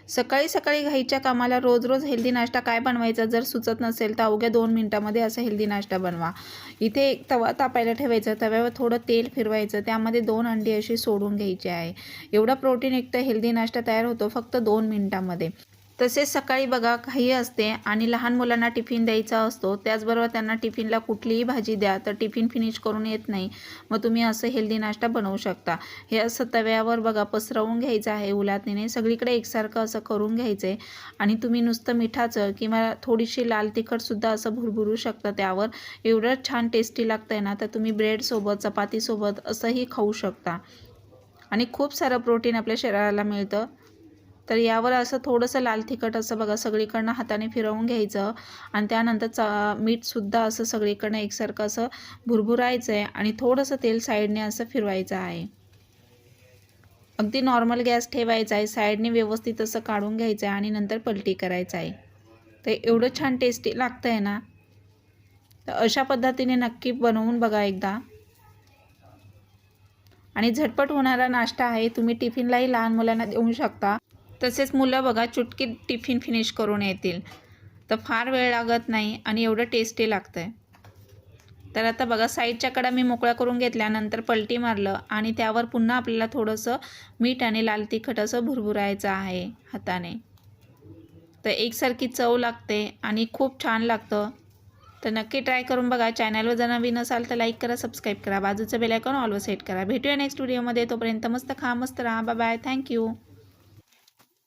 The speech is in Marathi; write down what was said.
सकाळी सकाळी घाईच्या कामाला रोज रोज हेल्दी नाश्ता काय बनवायचा जर सुचत नसेल तर अवघ्या 2 मिनिटांमध्ये असा हेल्दी नाश्ता बनवा। इथे एक तवा तापायला ठेवायचा, तव्यावर थोडं तेल फिरवायचं, त्यामध्ये 2 अंडी अशी सोडून घ्यायची आहे। एवढा प्रोटीनयुक्त हेल्दी नाश्ता तयार होतो फक्त 2 मिनिटांमध्ये। तसेच सकाळी बघा घाई असते आणि लहान मुलांना टिफिन द्यायचा असतो, त्याचबरोबर त्यांना टिफिनला कुठलीही भाजी द्या तर टिफिन फिनिश करून येत नाही, मग तुम्ही असं हेल्दी नाश्ता बनवू शकता। हे असं तव्यावर बघा पसरवून घ्यायचं आहे, उलथणीने सगळीकडे एकसारखं असं करून घ्यायचं आहे आणि तुम्ही नुसतं मिठाचं किंवा थोडीशी लाल तिखटसुद्धा असं भुरभुरू शकता त्यावर। एवढं छान टेस्टी लागतं आहे ना, तर तुम्ही ब्रेडसोबत चपातीसोबत असंही खाऊ शकता आणि खूप सारं प्रोटीन आपल्या शरीराला मिळतं। तर यावर असं थोडंसं लाल तिखट असं बघा सगळीकडनं हाताने फिरवून घ्यायचं आणि त्यानंतर मीठसुद्धा असं सगळीकडनं एकसारखं असं भुरभुरायचं आहे आणि थोडंसं तेल साईडने असं फिरवायचं आहे। अगदी नॉर्मल गॅस ठेवायचा आहे, साईडने व्यवस्थित असं काढून घ्यायचं आहे आणि नंतर पलटी करायचं आहे। तर एवढं छान टेस्टी लागतं आहे ना, तर अशा पद्धतीने नक्की बनवून बघा एकदा आणि झटपट होणारा नाश्ता आहे। तुम्ही टिफिनलाही लहान मुलांना देऊ शकता, तसेच मुलं बघा चुटकीत टिफिन फिनिश करून येतील, तर फार वेळ लागत नाही आणि एवढं टेस्टी लागतं आहे। तर आता बघा साईडच्या कडा मी मोकळ्या करून घेतल्यानंतर पलटी मारलं आणि त्यावर पुन्हा आपल्याला थोडंसं मीठ आणि लाल तिखट असं भुरभुरायचं आहे हाताने। तर एकसारखी चव लागते आणि खूप छान लागतं, तर नक्की ट्राय करून बघा। चॅनलवर जर नवीन असाल तर लाईक करा, सबस्क्राईब करा, बाजूचं बेल आयकॉन ऑलवर सेट करा। भेटूया नेक्स्ट व्हिडिओमध्ये, तोपर्यंत मस्त खा, मस्त राहा, बाय बाय, थँक्यू।